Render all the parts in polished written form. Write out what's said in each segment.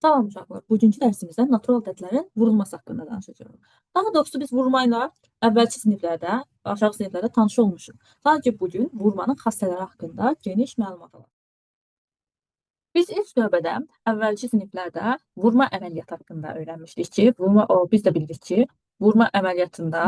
Salam uşaqlar. Bugünkü dərsimizdə natural ədədlərin vurulması haqqında danışacağıq. Daha doğrusu biz vurma ilə əvvəlki siniflərdə, aşağı siniflərdə tanış olmuşuq. Sadəcə bugün vurmanın xassələri haqqında geniş məlumat alaq. Biz ilk növbədə əvvəlki siniflərdə vurma əməliyyatı haqqında öyrənmişdik ki, biz də bildik ki, vurma əməliyyatında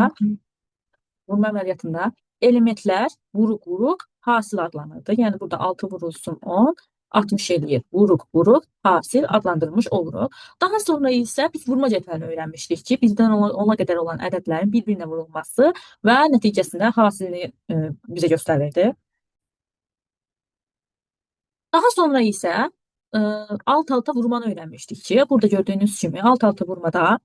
vurma əməliyyatında elementlər vuruq-vuruq hasil adlanırdı. Yəni burada 6 vurulsun 10, 60 eləyir. Vuruq-vuruq hasil adlandırmış oluruq. Daha sonra isə biz vurma cədvəlini öyrənmişdik ki, bizdən ona qədər olan ədədlərin bir-birinə vurulması və nəticəsində hasilini bizə göstərirdi. Daha sonra isə alt-alta vurmanı öyrənmişdik ki, burada gördüyünüz kimi alt-alta vurmada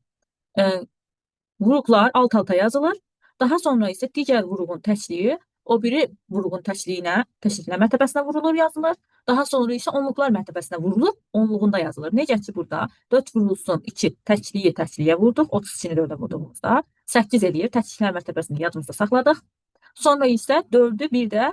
vuruqlar alt-alta yazılır. Daha sonra isə digər vuruğun təkliyi o biri vuruğun təkliklə mərtəbəsinə vurulur, yazılır. Daha sonra isə onluqlar mərtəbəsinə vurulur, onluğunda yazılır. Necə ki, burada 4 vurulsun 2 təkliyi təkliyə vurduq, 32-ni 4-ə vurduğumuzda 8 eləyir, təkliklər mərtəbəsini yadımızda saxladıq. Sonra isə 4-ü bir də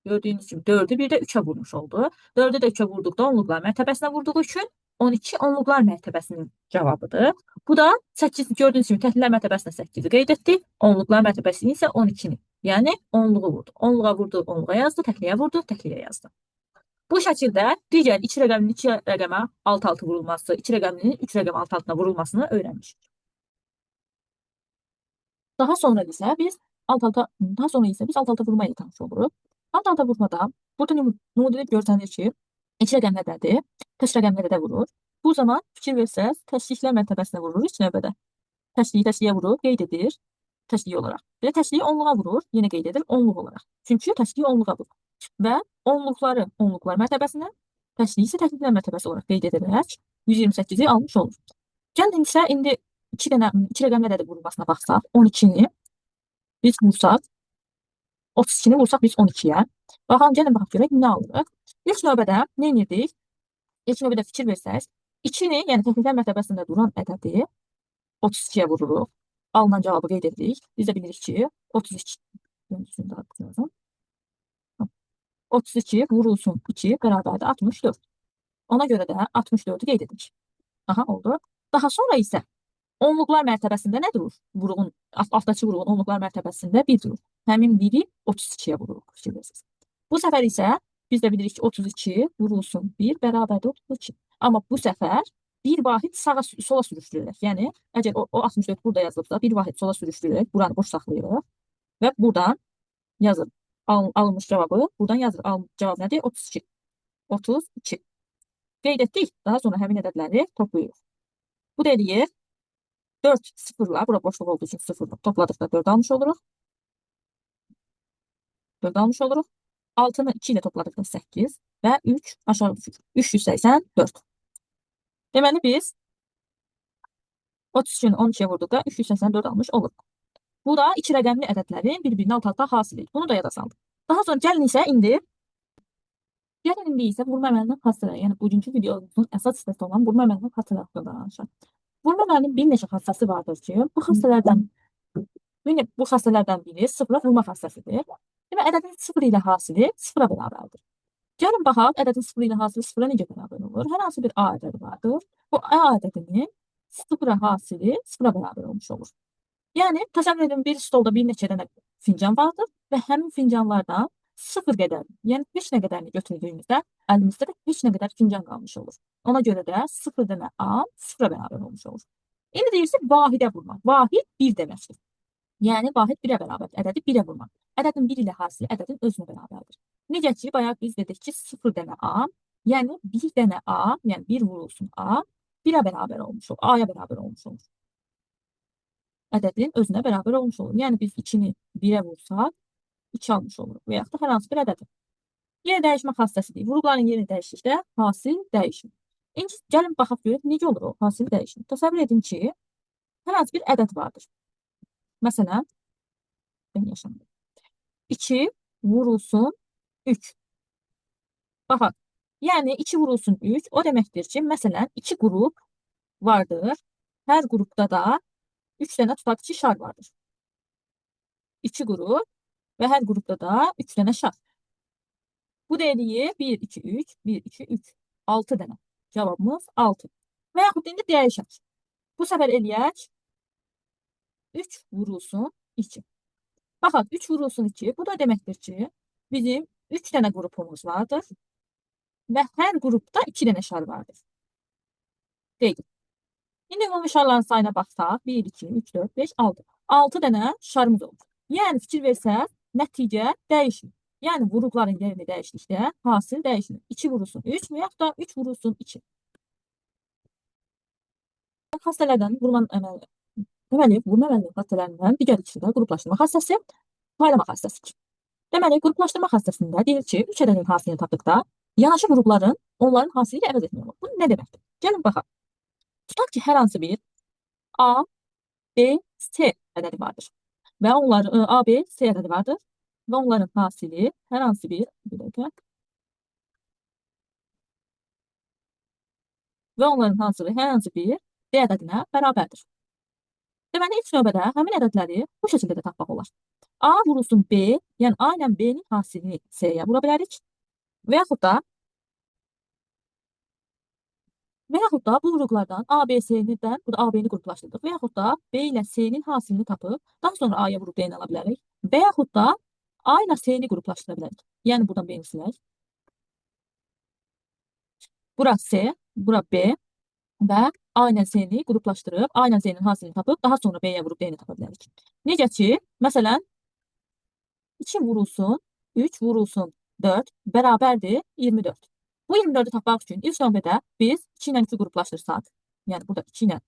gördüyünüz kimi 4-ü bir də 3-ə vurmuş oldu. 4-ü də 3-ə vurduqda onluqlar mərtəbəsinə vurduğu üçün 12 onluqlar mərtəbəsinin cavabıdır. Bu da 8 gördüyünüz kimi təkliklər mərtəbəsinə 8-i qeyd etdik. Onluqlar mərtəbəsini isə 12-ni. Yəni onluğu vurdu. Onluğa vurdu, onluğa yazdı, təkliyə vurdu, təkliyə yazdı. Bu şəkildə digər 2 rəqəminin 2 rəqəmə alt-altı vurulması, 2 rəqəminin 3 rəqəm alt-altına vurulmasını öyrənmişik. Daha sonra isə biz alt-alta vurma ilə tanış oluruq. Alt-alta vurmada burada nümunədə görsənir ki, 2 rəqəmlədədir, tək rəqəmlərə də vurur. Bu zaman fikir versəz, təkliklər mərtəbəsinə vurur ilk növbədə. Təkliyi təkliyə vurur, qeyd edir təkliyi olaraq. Və təkliyi onluğa vurur, yenə qeyd edir onluq olaraq. Çünki təkliyi onluğa vurur. Və onluqları onluqlar mərtəbəsinə, təkliyi isə təkliklər mərtəbəsi olaraq qeyd edərək 128-i almış olur. Gəlin isə indi 2 rəqəmlərə də vurulmasına baxsaq, 12-ni biz vursaq, 32-ni vursaq biz 12-yə. Gəlin baxaq görək nə alırıq. İlk növbədə nə edirdik? İlk növbədə fikir versəz, 2-ni, yəni təkliklər mərtəbəsində duran ədədi 32-yə vururuq. Alınan cavabı qeyd edirik. Biz də bilirik ki, 32 vurulsun 2 bərabərdir 64. Ona görə də 64-ü qeyd edirik. Aha, oldu. Daha sonra isə onluqlar mərtəbəsində nə durur? Altdakı vuruğun onluqlar mərtəbəsində 1 durur. Həmin 1-i 32-yə vururuq. Fikir versiniz. Bu səfər isə biz də bilirik ki, 32 vurulsun 1 bərabərdir 32. Amma bu səfər bir vahid sola sürüşdürülür. Yəni, əgər o 64 burada yazılıbsa, bir vahid sola sürüşdürülür, buranı boş saxlayırıq və buradan yazır. Alınmış cavabı buradan yazır. Cavab nədir? 32. 32. Qeyd etdik. Daha sonra həmin ədədləri toplayırıq. Bu da eləyir 4 sıfırla, bura boşluq olduğu üçün sıfırla topladıqda 4 almış oluruq. 4 almış oluruq. 6-nı 2 ilə topladıqda 8 və 3 aşağı düşür. 384. Deməli biz 33-ün 12-yə vurduqda 384 almış oluruq. Bu da 2 rəqəmli ədədlərin bir-birini alt-alta hasilidir. Bunu da yada saldık. Daha sonra gəlin indi isə vurma əməlinin xassələri, yəni bugünkü videomuzun əsas hissəsi olan vurma əməlinin xassələri haqqında danışaq. Vurma əməlinin bir neçə xassəsi vardır ki, bu xassələrdən biri sıfıra vurma xassəsidir. Demək, ədədin 0 ilə hasili 0-a bərabərdir. Gəlin baxaq, ədədin 0 ilə hasili 0-a necə bərabər olur? Hər hansı bir A ədədi vardır. Bu A ədədinin 0-a hasili 0-a bərabər olmuş olur. Yəni, təsəvvür edin, bir stolda bir neçə dənə fincan vardır və həmin fincanlardan 0 qədər, yəni heç nə qədərini götürdüyümüzdə əlimizdə də heç nə qədər fincan qalmış olur. Ona görə də 0 dənə A 0-a bərabər olmuş olur. İndi deyirsək, vahidə vurmaq. Vahid 1 deməkdir. Yəni, vahid 1-ə bərabərdir. Ədədi 1-ə vurmaq. Ədədin 1 ilə hasili ədədin özünə bərabərdir. Necə ki, bayaq biz dedik ki, 0 dənə A, yəni 1 dənə A, yəni 1 vurulsun A, 1-ə bərabər olmuş olur. A-ya bərabər olmuş olur. Ədədin özünə bərabər olmuş olur. Yəni, biz 2-ni 1-ə vursaq, 2 almış oluruq və yaxud da hər hansı bir ədədir. Yer dəyişmə xassəsidir. Vuruqların yerini dəyişdikdə hasil dəyişir. İndi gəlin baxaq görək necə olur o hasil dəyişir. Təsəvvür edin ki, hər hansı bir ədəd vardır. Məsələn, 2 vurulsun 3. Baxaq, yəni 2 vurulsun 3 o deməkdir ki, məsələn, 2 qrup vardır. Hər qrupda da 3 dənə tutaq ki, şar vardır. 2 qrup və hər qrupda da 3 dənə şar. Bu da eləyir 1, 2, 3, 1, 2, 3, 6 dənə. Cavabımız 6. Və yaxud indi dəyişək. Bu səfər eləyək 3 vurulsun 2. Baxaq, 3 vurulsun 2. Bu da deməkdir ki, bizim 3 dənə qrupumuz vardır və hər qrupda 2 dənə şar vardır. Deyil. İndi ümumi şarların sayına baxsaq, 1, 2, 3, 4, 5, 6. 6 dənə şarımız olur. Yəni, fikir versək, nəticə dəyişmir. Yəni, vurulğların yerini dəyişdikdə hasil dəyişmir. 2 vurulsun 3 və yaxud da 3 vurulsun 2. Xassələrdən vurma əməliyyat xassələrindən digər ikisi də qruplaşdırma xassəsi, paylama xassəsidir. Deməli, qruplaşdırma xassəsində deyir ki, 3 ədədin hasilini tapdıqda yanaşı qrupların onların hasili ilə əvəz etmək olur. Bu nə deməkdir? Gəlin baxaq. Tutaq ki, hər hansı bir A, B, C ədədi vardır. Və onların A, B, C ədədi vardır. Və onların hasili hər hansı bir dəqiqə. Və onların hasili hər hansı bir D ədədinə bərabərdir. Deməli, ilk növbədə həmin ədədləri bu şəkildə də tapmaq olar. A vurulsun B, yəni A ilə B-nin hasilini C-yə vura bilərik. Və yaxud da bu vurğulardan A, B, C-dən, bu da A, B-ni qruplaşdırdıq. Və yaxud da B ilə C-nin hasilini tapıb, daha sonra A-ya vurub D-ni ala bilərik. Və yaxud da A ilə C-ni qruplaşdıra bilərik. Yəni, buradan B-ni silək. Bura C, bura B və A ilə C-ni qruplaşdırıb, A ilə C-nin hasilini tapıb, daha sonra B-yə vurub D-ni tapa bilərik. Necə ki, məsələn, 2 vurulsun, 3 vurulsun 4 bərabərdir 24. Bu 24-ü tapmaq üçün ilk növbədə biz 2 ilə 3-ü qruplaşdırsaq, yəni burada 2 ilə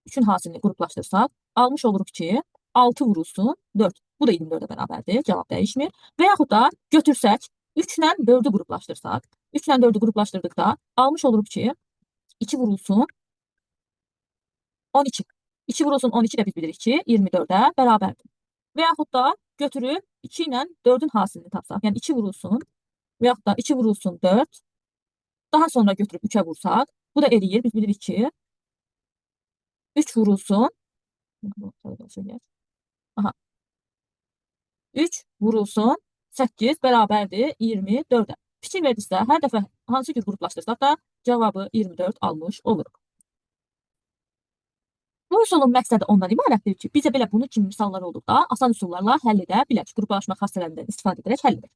3-ün hasilini qruplaşdırsaq, almış oluruq ki, 6 vurulsun 4. Bu da 24-ə bərabərdir, cavab dəyişmir. Və yaxud da götürsək, 3 ilə 4-ü qruplaşdırsaq, 3 ilə 4-ü qruplaşdırdıqda almış oluruq ki, 2 vurulsun 12. 2 vurulsun 12 də biz bilirik ki, 24-ə bərabərdir. Və yaxud da götürüb 2 ilə 4-ün hasilini tapsaq, yəni 2 vurulsun və yaxud da 2 vurulsun 4, daha sonra götürüb 3-ə vursaq, bu da eləyir, biz bilirik ki, 3 vurulsun, aha, 3 vurulsun 8 bərabərdir 24-ə. Fikir verdiksə, hər dəfə hansı ki qruplaşdırsaq da cavabı 24 almış oluruq. Bu üsulun məqsədi ondan ibarətdir ki, bizə belə bunun kimi misallar olduqda asan üsullarla həll edə bilək. Qruplaşma xassələrindən istifadə edərək həll edək.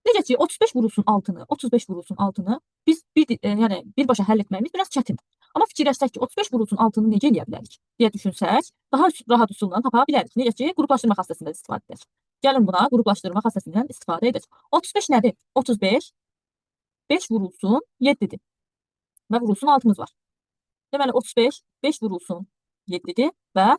Necə ki, 35 vurulsun 6-nı, 35 vurulsun 6-nı biz yəni birbaşa həll etməyimiz biraz çətindir. Amma fikirləşsək ki, 35 vurulsun 6-nı necə eləyə bilərik deyə düşünsək, daha rahat üsulla tapa bilərik. Necə ki, qruplaşdırma xassəsindən istifadə edək. Gəlin buna qruplaşdırma xassəsindən istifadə edək. 35 nədir? 35 5 vurulsun 7-dir. Və vurulsun 6-mız var. Deməli, 35 5 vurulsun 7-dir və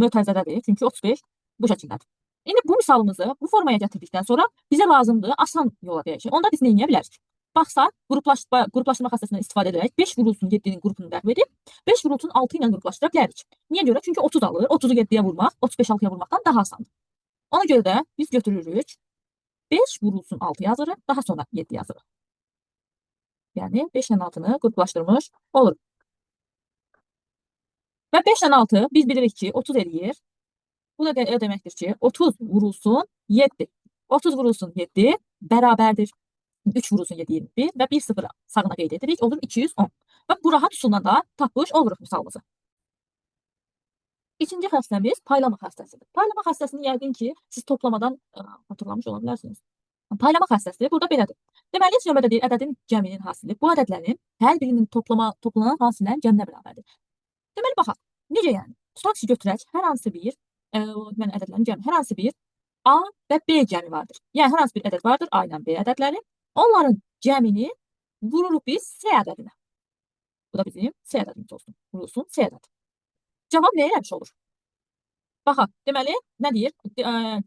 mötərizədədir. Çünki 35 bu şəkildədir. İndi bu misalımızı bu formaya gətirdikdən sonra bizə lazımdır asan yola deyək. Onda biz nə edə bilərik? Baxsaq, qruplaşdırma xassəsindən istifadə edərək 5 vurulsun 7-nin qrupunu dəxl edib 5 vurulsun 6 ilə qruplaşdıra bilərik. Niyə görə? Çünki 30 alır. 30-u 7-yə vurmaq 35 6-ya vurmaqdan daha asandır. Ona görə də biz götürürük 5 vurulsun 6 yazırıq, daha sonra 7 yazırıq. Yəni 5 ilə 6-nı qruplaşdırmış oluruq. Və 5 ilə 6 biz bilirik ki, 30 eləyir. Bu da deməkdir ki, 30 vurulsun 7. 30 vurulsun 7 bərabərdir. 3 vurulsun 7 21 və 1 0 sağına qeyd edirik. Olur 210. Və bu rahat üsulla da tapmış oluruq misalımızı. İkinci xəstəmiz paylama xəstəsidir. Paylama xəstəsini yəqin ki, siz toplamadan hatırlamış ola bilərsiniz. Paylama xəstəsi burada belədir. Deməli, ilk növbədə deyir, ədədin cəminin hasili bu ədədlərin hər birinin toplanan hasillərin cəminə bərabərdir. Deməli, baxaq. Necə yəni? Tutaq ki, götürək hər hansı bir ədədlərin cəmi, hər hansı bir A və B cəmi vardır. Yəni, hər hansı bir ədəd vardır, A ilə B ədədləri. Onların cəmini vururuq biz C ədədinə. Bu da bizim C ədədimiz olsun. Vurulsun C ədəd. Cavab nə eləmiş olur? Baxaq, deməli, nə deyir?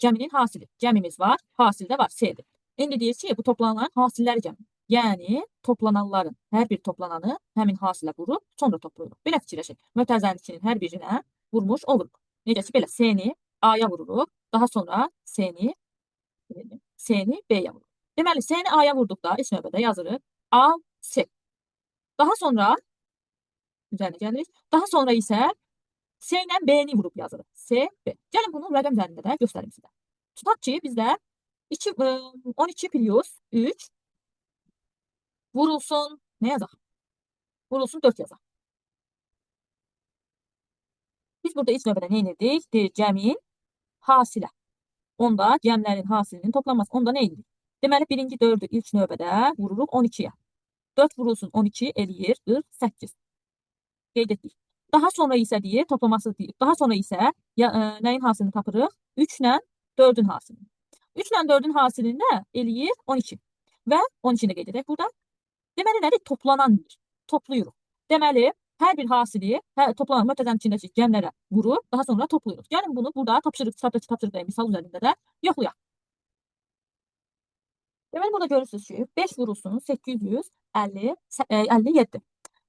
Cəminin hasili. Cəmimiz var, hasil də var, C-dir. İndi deyir ki, bu toplanan hasilləri cəmi. Yəni, toplananların hər bir toplananı həmin hasilə vurub, sonra toplayırıq. Belə fikirləşək. Mötərizənin hər birinə vurmuş oluruq. Necə ki, belə C-ni A-ya vururuq, daha sonra C-ni B-yə vururuq. Deməli, C-ni A-ya vurduqda, ilk növbədə yazırıq A, C. Daha sonra, üzərinə gəlirik, daha sonra isə C ilə B-ni vurub yazırıq. C, B. Gəlin bunu rəqəm üzərində də göstərim sizə. Tutaq ki, bizdə 12 plus 3 vurulsun, nə yazaq? Vurulsun 4 yazaq. Biz burada ilk növbədə nə edirdik? Deyir, cəmin hasilə. Onda cəmlərin hasilinin toplanması. Onda nə edirik? Deməli, birinci 4'ü ilk növbədə vururuq 12'yə. 4 vurulsun 12 eləyir 48. Qeyd etdik. Daha sonra isə deyir, toplaması deyir. Daha sonra isə nəyin hasilini tapırıq? 3 ilə 4'ün hasilini. 3 ilə 4'ün hasilində eləyir 12. Və 12'ni də qeyd edək burada. Deməli, nədir? Toplanan deyir. Topluyuruq. Deməli, hər bir hasili toplanan mötərizənin içindəki cəmlərə vurur, daha sonra toplayırıq. Gəlin bunu burada tapşırıq misal üzərində də yoxlayaq. Deməli, burada görürsünüz ki, 5 vurulsun 857.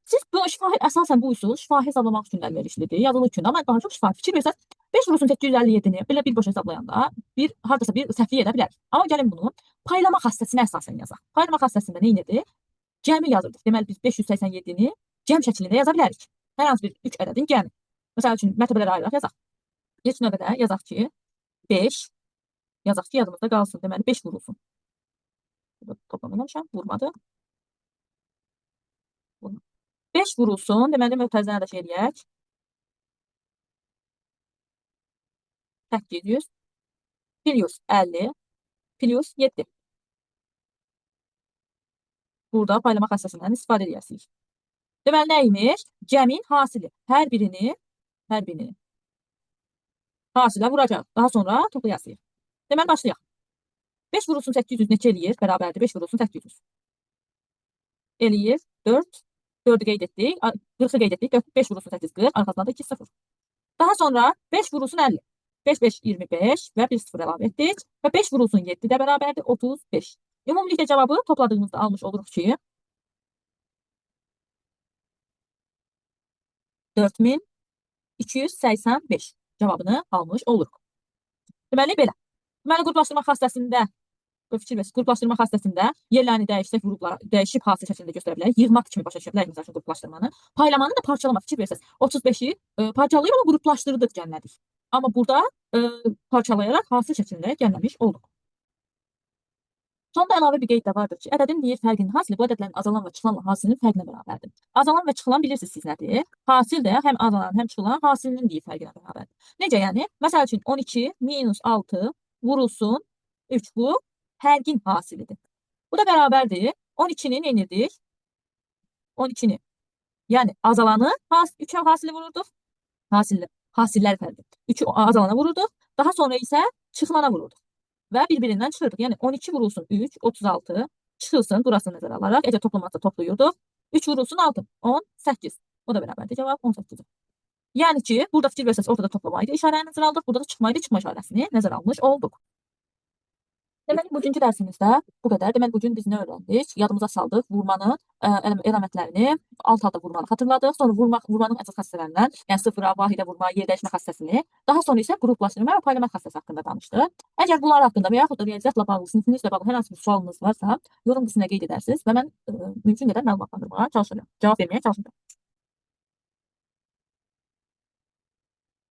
Siz bu şifahi, əsasən bu üsul şifahi hesablamaq üçün əlverişlidir, yazılı üçün, amma daha çox şifahi fikir versəz, 5 vurulsun 857'ni belə birbaşa hesablayanda hardasa bir səhvlik edə bilərik. Amma gəlin bunu paylama xassəsinə əsasən yazaq. Paylama xassəsində nə edir? Cəmi yazırdıq. Deməli, biz 587'ni cəm şəklində yaza bilərik. Hər hansı bir 3 ədədin cəmi. Məsəl üçün, mərtəbələrə ayıraq yazaq. İlk növbədə yazaq ki, 5 yazaq ki, yadımızda qalsın. Deməli, 5 vurulsun. Toplam eləmişəm, vurmadı. 5 vurulsun, deməli, mötərizəni də şey eləyək. 800 plus 50 plus 7. Burada paylama xassəsindən istifadə edəcəyik. Deməli, nəymiş? Cəmin hasili. Hər birini hasilə vuracaq. Daha sonra toplayasıyıq. Deməli, başlayaq. 5 vurulsun 800 neçə eləyir? Bərabərdir. 5 vurulsun 800. Eləyir 4. 4'ü qeyd etdik. 40'ı qeyd etdik. 5 vurulsun 8, 40. Arxasında da 2, 0. Daha sonra 5 vurulsun 50. 5, 5, 25 və 1 0 əlavə etdik. Və 5 vurulsun 7 də bərabərdir. 35. Ümumilikdə cavabı topladığımızda almış oluruq ki, 4285 cavabını almış oluruq. Deməli, belə. Deməli, qruplaşdırma xassəsində, qruplaşdırma xassəsində yerlərini dəyişsək, vurublar, dəyişib hasil şəklində göstərə bilərik. Yığmaq kimi başa düşə bilərik, məsəl üçün, qruplaşdırmanı. Paylamanı da parçalama fikir versəz. 35'i parçalayıb onu qruplaşdırdıq, gəlmədik. Amma burada parçalayaraq hasil şəklində gəlməmiş olduq. Sonda əlavə bir qeyd də vardır ki, ədədin deyir fərqinin hasili bu ədədlərin azalan və çıxılan hasilinin fərqinə bərabərdir. Azalan və çıxılan bilirsiniz siz nədir? Hasil də həm azalan, həm çıxılan hasilinin deyir fərqinə bərabərdir. Necə yəni? Məsəl üçün 12 minus 6 vurulsun 3 bu fərqin hasilidir. Bu da bərabərdir. 12'ni nə edirdik? 12'ni. Yəni azalanı 3'ə hasili vururduq. Hasillər fərqi. 3'ü azalana vururduq. Daha sonra isə çıxılana vururduq. Və bir-birindən çıxırdıq. Yəni 12 vurulsun 3, 36 çıxılsın. Burasını nəzərə alaraq əcə toplamazsa toplayırdıq. 3 vurulsun 6, 18. O da bərabərdir. Cavab 18. Yəni ki, burada fikir versəz ortada toplamaydı. İşarəni nəzərə aldıq. Burada da çıxmaydı. Çıxma işarəsini nəzərə almış olduq. Deməli, bugünkü dərsimizdə bu qədər. Deməli, bugün biz nə öyrəndik? Yadımıza saldıq vurmanın əlamətlərini, alt halda vurmanı xatırladıq. Sonra vurmanın əsas xassələrindən, yəni sıfıra, vahidə vurma, yer dəyişmə xassəsini, daha sonra isə qruplaşdırma və paylamaq xassəsi haqqında danışdıq. Əgər bunlar haqqında və yaxud da riyaziyyatla bağlı, sinifinizlə bağlı hər hansı bir sualınız varsa, yorum qisminə qeyd edərsiniz və mən mümkün qədər məlumatlandırmağa çalışacağam. Cavab verməyə çalışacağam.